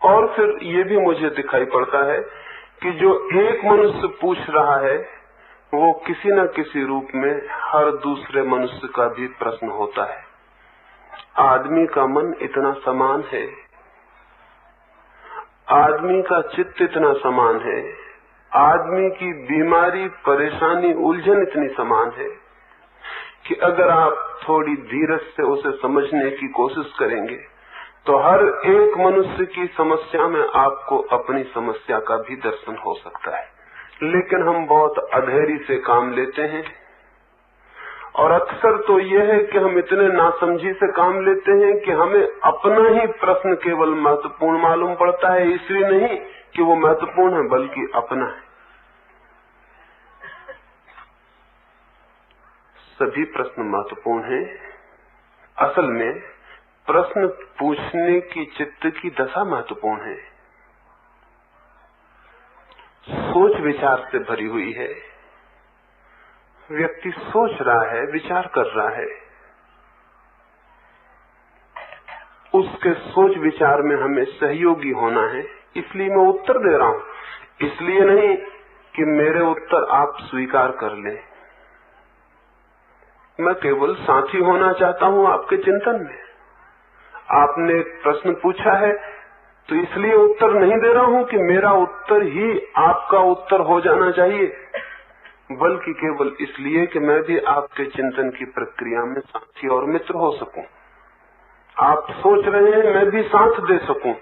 और फिर ये भी मुझे दिखाई पड़ता है कि जो एक मनुष्य पूछ रहा है वो किसी न किसी रूप में हर दूसरे मनुष्य का भी प्रश्न होता है। आदमी का मन इतना समान है, आदमी का चित्त इतना समान है, आदमी की बीमारी, परेशानी, उलझन इतनी समान है कि अगर आप थोड़ी धीरज से उसे समझने की कोशिश करेंगे तो हर एक मनुष्य की समस्या में आपको अपनी समस्या का भी दर्शन हो सकता है। लेकिन हम बहुत अधैर्य से काम लेते हैं और अक्सर तो यह है कि हम इतने नासमझी से काम लेते हैं कि हमें अपना ही प्रश्न केवल महत्वपूर्ण मालूम पड़ता है, इसलिए नहीं कि वो महत्वपूर्ण है बल्कि अपना है। सभी प्रश्न महत्वपूर्ण हैं। असल में प्रश्न पूछने की चित्त की दशा महत्वपूर्ण है, सोच विचार से भरी हुई है। व्यक्ति सोच रहा है, विचार कर रहा है, उसके सोच विचार में हमें सहयोगी होना है। इसलिए मैं उत्तर दे रहा हूं, इसलिए नहीं कि मेरे उत्तर आप स्वीकार कर लें। मैं केवल साथी होना चाहता हूं आपके चिंतन में। आपने एक प्रश्न पूछा है तो इसलिए उत्तर नहीं दे रहा हूं कि मेरा उत्तर ही आपका उत्तर हो जाना चाहिए, बल्कि केवल इसलिए कि मैं भी आपके चिंतन की प्रक्रिया में साथी और मित्र हो सकूं। आप सोच रहे हैं, मैं भी साथ दे सकूं।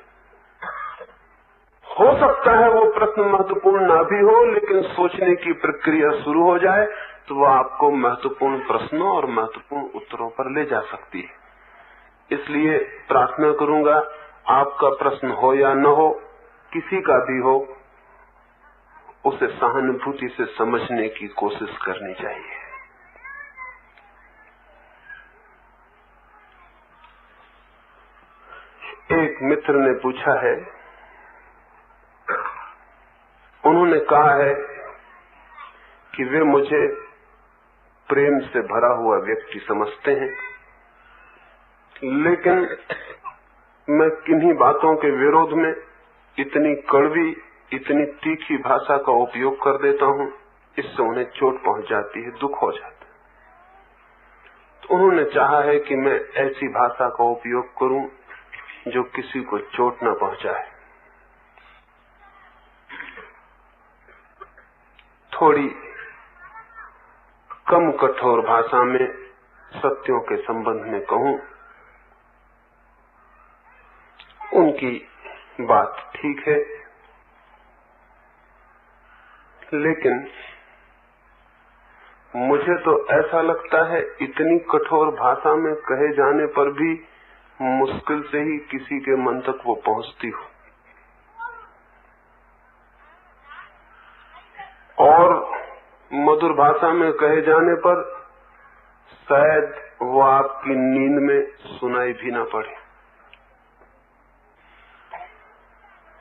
हो सकता है वो प्रश्न महत्वपूर्ण ना भी हो, लेकिन सोचने की प्रक्रिया शुरू हो जाए तो वो आपको महत्वपूर्ण प्रश्नों और महत्वपूर्ण उत्तरों पर ले जा सकती है। इसलिए प्रार्थना करूंगा, आपका प्रश्न हो या न हो, किसी का भी हो, उसे सहानुभूति से समझने की कोशिश करनी चाहिए। एक मित्र ने पूछा है, उन्होंने कहा है कि वे मुझे प्रेम से भरा हुआ व्यक्ति समझते हैं, लेकिन मैं किन्हीं बातों के विरोध में इतनी कड़वी, इतनी तीखी भाषा का उपयोग कर देता हूं, इससे उन्हें चोट पहुंच जाती है, दुख हो जाता है। तो उन्होंने चाहा है कि मैं ऐसी भाषा का उपयोग करूं जो किसी को चोट न पहुंचाए, थोड़ी कम कठोर भाषा में सत्यों के संबंध में कहूं। उनकी बात ठीक है, लेकिन मुझे तो ऐसा लगता है इतनी कठोर भाषा में कहे जाने पर भी मुश्किल से ही किसी के मन तक वो पहुंचती हो, और मधुर भाषा में कहे जाने पर शायद वो आपकी नींद में सुनाई भी ना पड़े।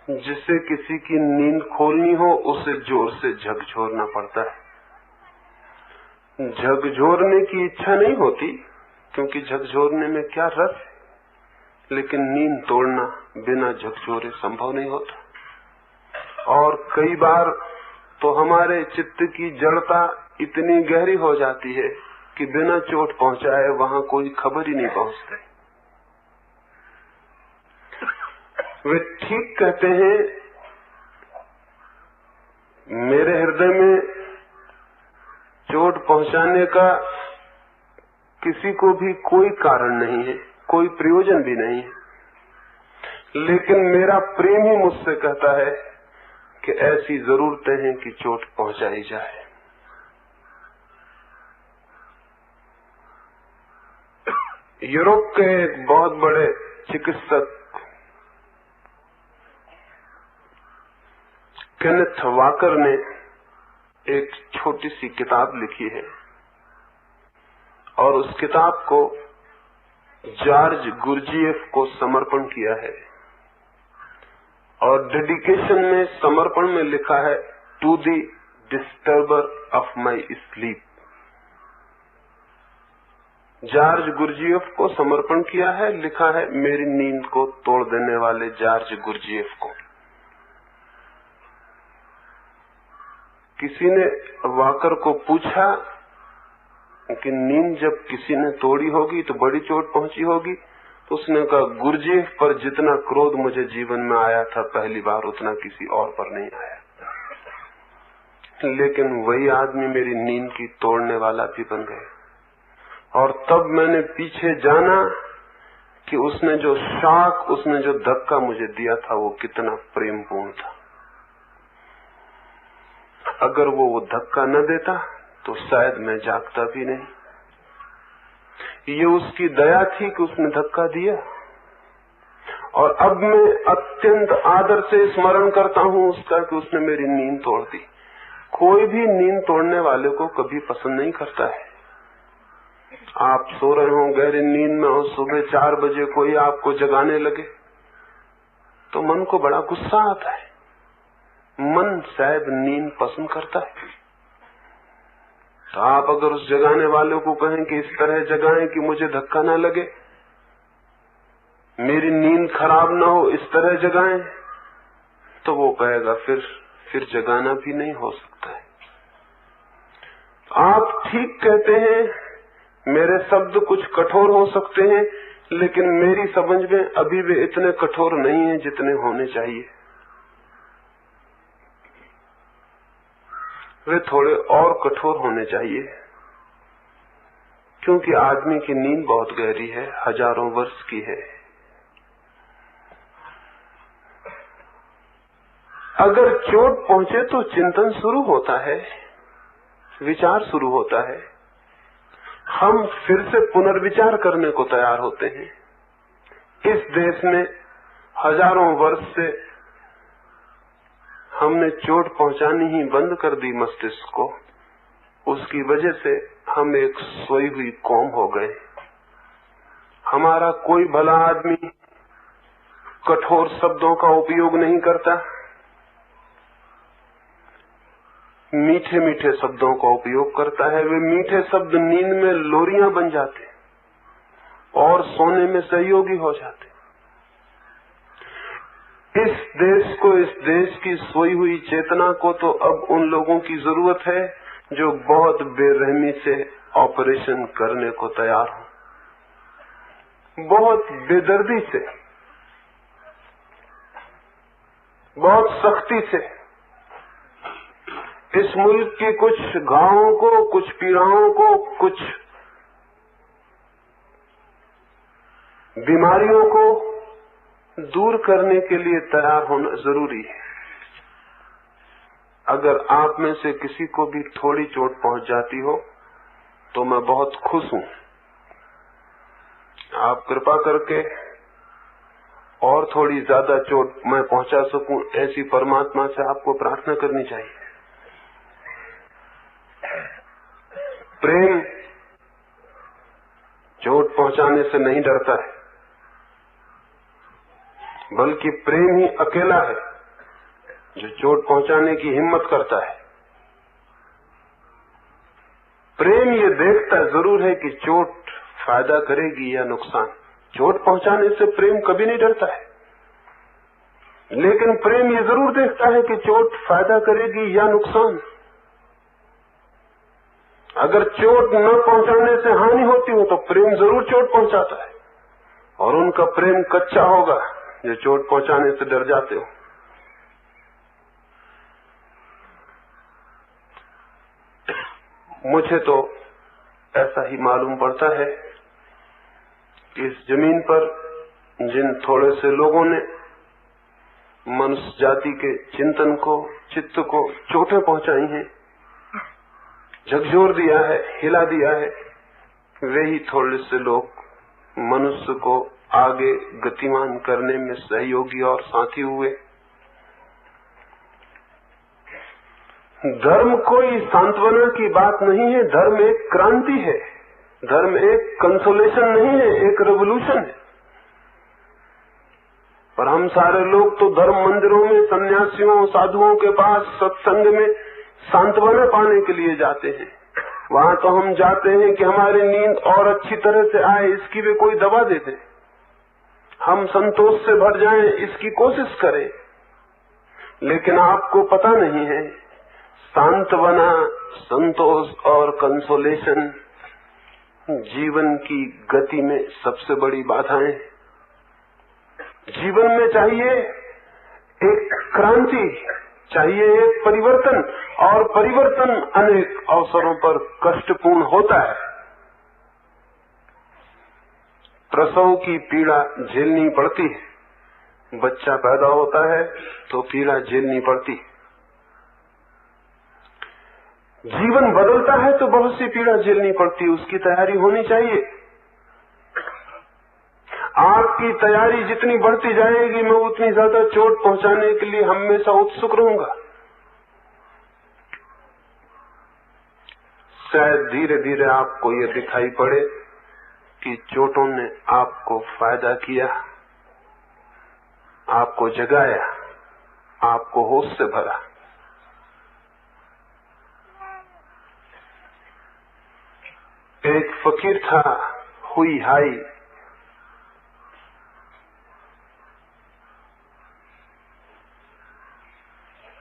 जिसे किसी की नींद खोलनी हो उसे जोर से झकझोरना पड़ता है। झकझोरने की इच्छा नहीं होती, क्योंकि झकझोरने में क्या रस है, लेकिन नींद तोड़ना बिना झकझोरे संभव नहीं होता। और कई बार तो हमारे चित्त की जड़ता इतनी गहरी हो जाती है कि बिना चोट पहुंचाए वहां कोई खबर ही नहीं पहुंचती। वे ठीक कहते हैं, मेरे हृदय में चोट पहुंचाने का किसी को भी कोई कारण नहीं है, कोई प्रयोजन भी नहीं है, लेकिन मेरा प्रेम ही मुझसे कहता है कि ऐसी जरूरतें हैं कि चोट पहुंचाई जाए। यूरोप के एक बहुत बड़े चिकित्सक केनेथ वाकर ने एक छोटी सी किताब लिखी है और उस किताब को जॉर्ज गुरजीएफ को समर्पण किया है, और डेडिकेशन में, समर्पण में लिखा है, to the disturber of my sleep. George Gurdjieff को समर्पण किया है। लिखा है मेरी नींद को तोड़ देने वाले जॉर्ज गुरजीएफ को। किसी ने वाकर को पूछा कि नींद जब किसी ने तोड़ी होगी तो बड़ी चोट पहुंची होगी, तो उसने कहा गुरजीएफ पर जितना क्रोध मुझे जीवन में आया था पहली बार, उतना किसी और पर नहीं आया। लेकिन वही आदमी मेरी नींद की तोड़ने वाला भी बन गए। और तब मैंने पीछे जाना कि उसने जो शॉक, उसने जो धक्का मुझे दिया था वो कितना प्रेमपूर्ण था। अगर वो धक्का न देता तो शायद मैं जागता भी नहीं। ये उसकी दया थी कि उसने धक्का दिया। और अब मैं अत्यंत आदर से स्मरण करता हूं उसका कि उसने मेरी नींद तोड़ दी। कोई भी नींद तोड़ने वाले को कभी पसंद नहीं करता है। आप सो रहे हो, गहरी नींद में हो, सुबह 4 बजे कोई आपको जगाने लगे तो मन को बड़ा गुस्सा आता है। मन शायद नींद पसंद करता है। तो आप अगर उस जगाने वाले को कहें कि इस तरह जगाएं कि मुझे धक्का ना लगे, मेरी नींद खराब ना हो, इस तरह जगाएं, तो वो कहेगा फिर जगाना भी नहीं हो सकता है। आप ठीक कहते हैं, मेरे शब्द कुछ कठोर हो सकते हैं, लेकिन मेरी समझ में अभी वे इतने कठोर नहीं हैं जितने होने चाहिए। वे थोड़े और कठोर होने चाहिए, क्योंकि आदमी की नींद बहुत गहरी है, हजारों वर्ष की है। अगर चोट पहुंचे तो चिंतन शुरू होता है, विचार शुरू होता है। हम फिर से पुनर्विचार करने को तैयार होते हैं। इस देश में हजारों वर्ष से हमने चोट पहुंचानी ही बंद कर दी मस्तिष्क को। उसकी वजह से हम एक सोई हुई कौम हो गए। हमारा कोई भला आदमी कठोर शब्दों का उपयोग नहीं करता, मीठे मीठे शब्दों का उपयोग करता है। वे मीठे शब्द नींद में लोरियां बन जाते और सोने में सहयोगी हो जाते। इस देश को, इस देश की सोई हुई चेतना को तो अब उन लोगों की जरूरत है जो बहुत बेरहमी से ऑपरेशन करने को तैयार हो, बहुत बेदर्दी से, बहुत सख्ती से इस मुल्क की कुछ घावों को, कुछ पीड़ाओं को, कुछ बीमारियों को दूर करने के लिए तैयार होना जरूरी है। अगर आप में से किसी को भी थोड़ी चोट पहुंच जाती हो तो मैं बहुत खुश हूं। आप कृपा करके और थोड़ी ज्यादा चोट मैं पहुंचा सकूं, ऐसी परमात्मा से आपको प्रार्थना करनी चाहिए। प्रेम चोट पहुंचाने से नहीं डरता है, बल्कि प्रेम ही अकेला है जो चोट पहुंचाने की हिम्मत करता है। प्रेम ये देखता जरूर है कि चोट फायदा करेगी या नुकसान। चोट पहुंचाने से प्रेम कभी नहीं डरता है, लेकिन प्रेम ये जरूर देखता है कि चोट फायदा करेगी या नुकसान। अगर चोट न पहुंचाने से हानि होती हो तो प्रेम जरूर चोट पहुंचाता है, और उनका प्रेम कच्चा होगा जो चोट पहुंचाने से डर जाते हो। मुझे तो ऐसा ही मालूम पड़ता है कि इस जमीन पर जिन थोड़े से लोगों ने मनुष्य जाति के चिंतन को, चित्त को चोटें पहुंचाई हैं, झकझोर दिया है, हिला दिया है, वे ही थोड़े से लोग मनुष्य को आगे गतिमान करने में सहयोगी और साथी हुए। धर्म कोई सांत्वना की बात नहीं है, धर्म एक क्रांति है, धर्म एक कंसोलेशन नहीं है, एक रेवोल्यूशन है। पर हम सारे लोग तो धर्म मंदिरों में सन्यासियों, साधुओं के पास सत्संग में सांत्वना पाने के लिए जाते हैं। वहां तो हम जाते हैं कि हमारी नींद और अच्छी तरह से आए, इसकी वे कोई दवा दे दे। हम संतोष से भर जाएं, इसकी कोशिश करें। लेकिन आपको पता नहीं है, सांत्वना, संतोष और कंसोलेशन जीवन की गति में सबसे बड़ी बाधाएं। जीवन में चाहिए एक क्रांति, चाहिए एक परिवर्तन, और परिवर्तन अनेक अवसरों पर कष्टपूर्ण होता है। प्रसव की पीड़ा झेलनी पड़ती है, बच्चा पैदा होता है तो पीड़ा झेलनी पड़ती है। जीवन बदलता है तो बहुत सी पीड़ा झेलनी पड़ती है, उसकी तैयारी होनी चाहिए। आपकी तैयारी जितनी बढ़ती जाएगी, मैं उतनी ज्यादा चोट पहुंचाने के लिए हमेशा उत्सुक रहूंगा। शायद धीरे धीरे आपको ये दिखाई पड़े कि चोटों ने आपको फायदा किया, आपको जगाया, आपको होश से भरा। एक फकीर था, हुई हाई।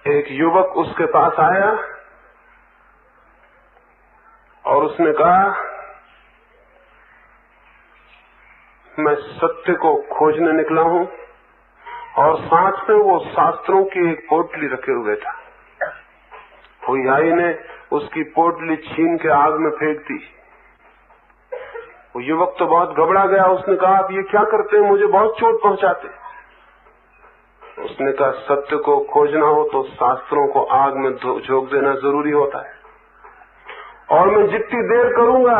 एक युवक उसके पास आया और उसने कहा, मैं सत्य को खोजने निकला हूं, और साथ में वो शास्त्रों की एक पोटली रखे हुए था। हुई हाई ने उसकी पोटली छीन के आग में फेंक दी। वो युवक तो बहुत घबरा गया। उसने कहा, आप ये क्या करते हैं, मुझे बहुत चोट पहुंचाते। उसने कहा, सत्य को खोजना हो तो शास्त्रों को आग में झोंक देना जरूरी होता है, और मैं जितनी देर करूंगा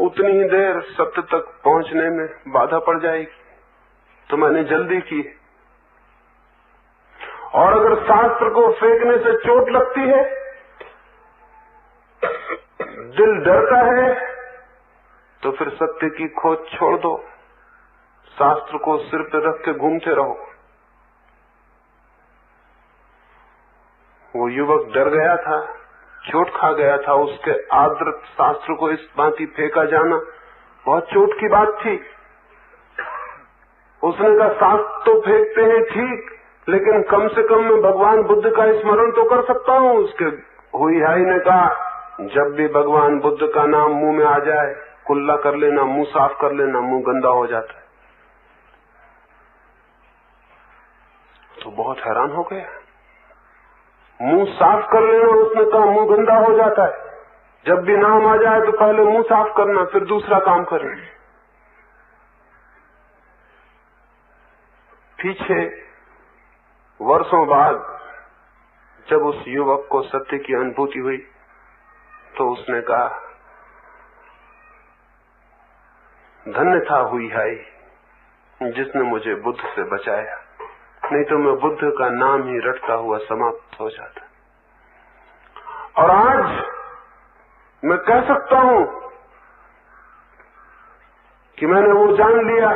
उतनी ही देर सत्य तक पहुंचने में बाधा पड़ जाएगी, तो मैंने जल्दी की। और अगर शास्त्र को फेंकने से चोट लगती है, दिल डरता है, तो फिर सत्य की खोज छोड़ दो, शास्त्र को सिर पर रख के घूमते रहो। वो युवक डर गया था, चोट खा गया था। उसके आदृत शास्त्र को इस भांति फेंका जाना बहुत चोट की बात थी। उसने कहा, शास्त्र तो फेंकते हैं ठीक, लेकिन कम से कम मैं भगवान बुद्ध का स्मरण तो कर सकता हूँ। उसके हुई हाई ने कहा, जब भी भगवान बुद्ध का नाम मुंह में आ जाए, कुल्ला कर लेना, मुंह साफ कर लेना, मुंह गंदा हो जाता है। तो बहुत हैरान हो गया। मुंह साफ कर लेना, उसने कहा, मुंह गंदा हो जाता है। जब भी नाम आ जाए तो पहले मुंह साफ करना, फिर दूसरा काम करना। पीछे वर्षों बाद जब उस युवक को सत्य की अनुभूति हुई, तो उसने कहा, धन्य था हुई हाई जिसने मुझे बुद्ध से बचाया, नहीं तो मैं बुद्ध का नाम ही रटता हुआ समाप्त हो जाता। और आज मैं कह सकता हूं कि मैंने वो जान लिया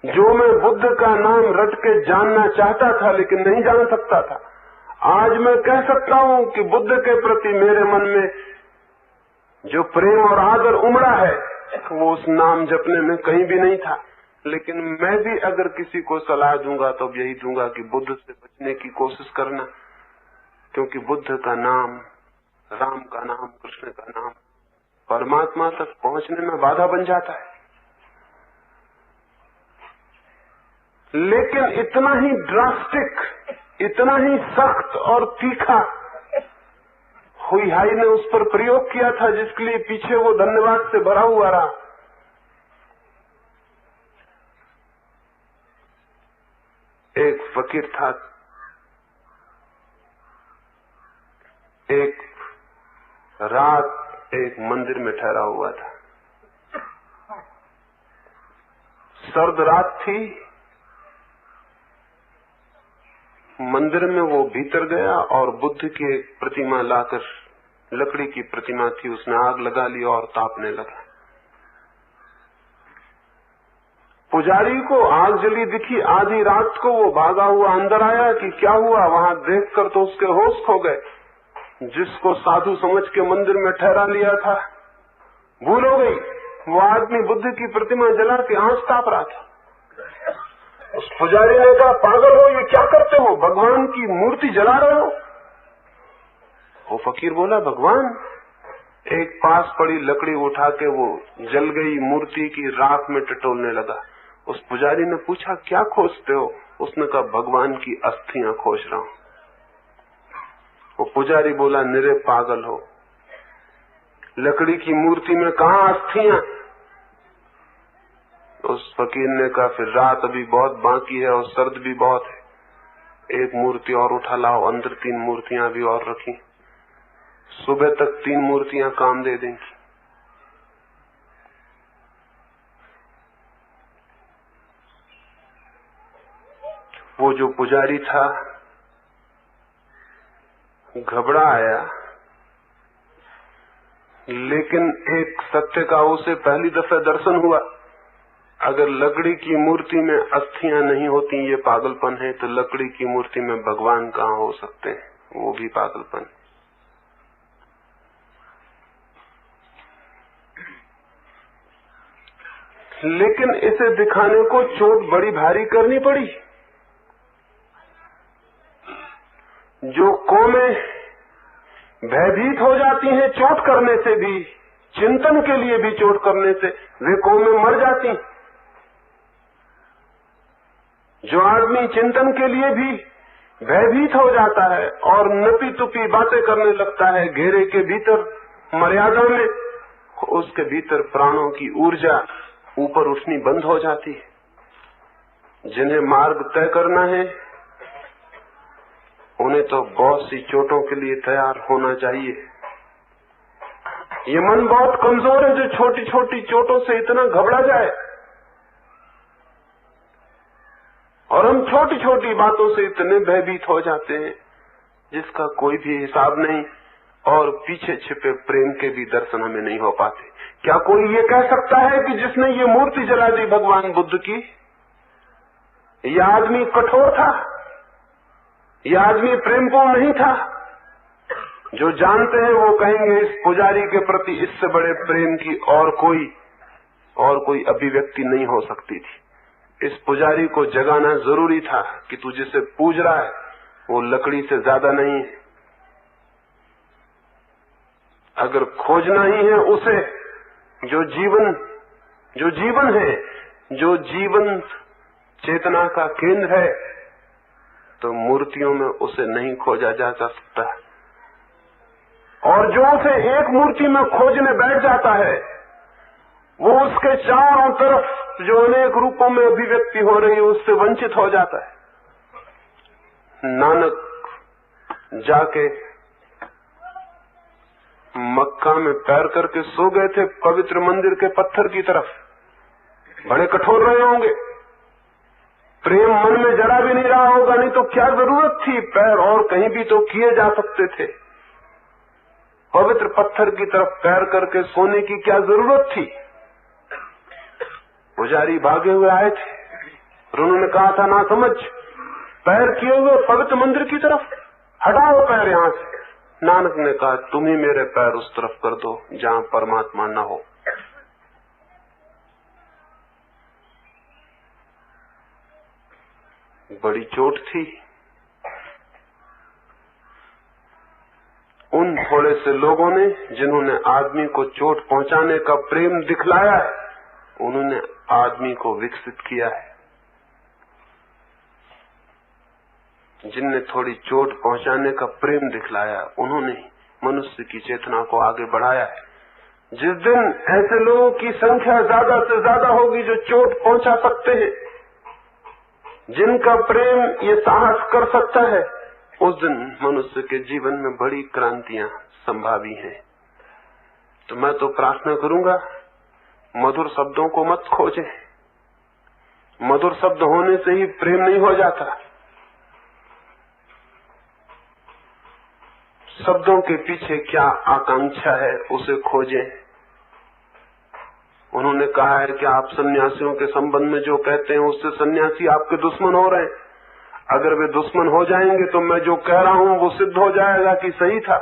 जो मैं बुद्ध का नाम रट के जानना चाहता था लेकिन नहीं जान सकता था। आज मैं कह सकता हूं कि बुद्ध के प्रति मेरे मन में जो प्रेम और आदर उमड़ा है, वो उस नाम जपने में कहीं भी नहीं था। लेकिन मैं भी अगर किसी को सलाह दूंगा तो यही दूंगा कि बुद्ध से बचने की कोशिश करना, क्योंकि बुद्ध का नाम, राम का नाम, कृष्ण का नाम परमात्मा तक पहुंचने में बाधा बन जाता है। लेकिन इतना ही ड्रास्टिक, इतना ही सख्त और तीखा हुई हाई ने उस पर प्रयोग किया था, जिसके लिए पीछे वो धन्यवाद से भरा हुआ रहा। एक फकीर था, एक रात एक मंदिर में ठहरा हुआ था। सर्द रात थी। मंदिर में वो भीतर गया और बुद्ध की एक प्रतिमा लाकर, लकड़ी की प्रतिमा थी, उसने आग लगा ली और तापने लगा। पुजारी को आग जली दिखी। आधी रात को वो भागा हुआ अंदर आया कि क्या हुआ। वहां देखकर तो उसके होश खो गए। जिसको साधु समझ के मंदिर में ठहरा लिया था, भूल हो गई। वो आदमी बुद्ध की प्रतिमा जला के आंच ताप रहा था। उस पुजारी ने कहा, पागल हो, ये क्या करते हो, भगवान की मूर्ति जला रहे हो? वो फकीर बोला, भगवान। एक पास पड़ी लकड़ी उठा के वो जल गई मूर्ति की राख में टटोलने लगा। उस पुजारी ने पूछा, क्या खोजते हो? उसने कहा, भगवान की अस्थियां खोज रहा हूं। वो पुजारी बोला, निरे पागल हो, लकड़ी की मूर्ति में कहां अस्थियां? उस फकीर ने कहा, फिर रात अभी बहुत बाकी है और सर्द भी बहुत है, एक मूर्ति और उठा लाओ। अंदर 3 मूर्तियां भी और रखी, सुबह तक 3 मूर्तियां काम दे देंगी। वो जो पुजारी था घबरा आया, लेकिन एक सत्य का उसे पहली दफे दर्शन हुआ। अगर लकड़ी की मूर्ति में अस्थियां नहीं होती ये पागलपन है, तो लकड़ी की मूर्ति में भगवान कहां हो सकते हैं? वो भी पागलपन। लेकिन इसे दिखाने को चोट बड़ी भारी करनी पड़ी। जो कौमें भयभीत हो जाती हैं चोट करने से भी, चिंतन के लिए भी चोट करने से, वे कौमें मर जाती। जो आदमी चिंतन के लिए भी भयभीत हो जाता है और नपी तुपी बातें करने लगता है घेरे के भीतर, मर्यादा में, उसके भीतर प्राणों की ऊर्जा ऊपर उठनी बंद हो जाती है। जिन्हें मार्ग तय करना है उन्हें तो बहुत सी चोटों के लिए तैयार होना चाहिए। ये मन बहुत कमजोर है जो छोटी छोटी चोटों से इतना घबरा जाए, और हम छोटी छोटी बातों से इतने भयभीत हो जाते हैं जिसका कोई भी हिसाब नहीं, और पीछे छिपे प्रेम के भी दर्शन हमें नहीं हो पाते। क्या कोई ये कह सकता है कि जिसने ये मूर्ति जला दी भगवान बुद्ध की, यह आदमी कठोर था, यह आदमी प्रेमपूर्ण नहीं था? जो जानते हैं वो कहेंगे इस पुजारी के प्रति इससे बड़े प्रेम की और कोई अभिव्यक्ति नहीं हो सकती थी। इस पुजारी को जगाना जरूरी था कि तू जिसे पूज रहा है वो लकड़ी से ज्यादा नहीं है। अगर खोजना ही है उसे, जो जीवन है, जो जीवन चेतना का केंद्र है, तो मूर्तियों में उसे नहीं खोजा जा सकता। और जो उसे एक मूर्ति में खोजने बैठ जाता है, वो उसके चारों तरफ जो अनेक रूपों में अभिव्यक्ति हो रही है उससे वंचित हो जाता है। नानक जाके मक्का में पैर करके सो गए थे पवित्र मंदिर के पत्थर की तरफ। बड़े कठोर रहे होंगे, प्रेम मन में जरा भी नहीं रहा होगा, नहीं तो क्या जरूरत थी, पैर और कहीं भी तो किए जा सकते थे। पवित्र पत्थर की तरफ पैर करके सोने की क्या जरूरत थी? पुजारी भागे हुए आए थे और उन्होंने कहा था, ना समझ, पैर किए हुए पवित्र मंदिर की तरफ, हटाओ पैर यहां से। नानक ने कहा, तुम ही मेरे पैर उस तरफ कर दो जहां परमात्मा न हो। बड़ी चोट थी। उन थोड़े से लोगों ने जिन्होंने आदमी को चोट पहुंचाने का प्रेम दिखलाया है, उन्होंने आदमी को विकसित किया है। जिनने थोड़ी चोट पहुंचाने का प्रेम दिखलाया, उन्होंने मनुष्य की चेतना को आगे बढ़ाया है। जिस दिन ऐसे लोगों की संख्या ज्यादा से ज्यादा होगी जो चोट पहुंचा सकते हैं, जिनका प्रेम ये साहस कर सकता है, उस दिन मनुष्य के जीवन में बड़ी क्रांतियां संभावी हैं। तो मैं तो प्रार्थना करूंगा, मधुर शब्दों को मत खोजें। मधुर शब्द होने से ही प्रेम नहीं हो जाता। शब्दों के पीछे क्या आकांक्षा है उसे खोजें। उन्होंने कहा है कि आप सन्यासियों के संबंध में जो कहते हैं उससे सन्यासी आपके दुश्मन हो रहे हैं। अगर वे दुश्मन हो जाएंगे तो मैं जो कह रहा हूं वो सिद्ध हो जाएगा कि सही था।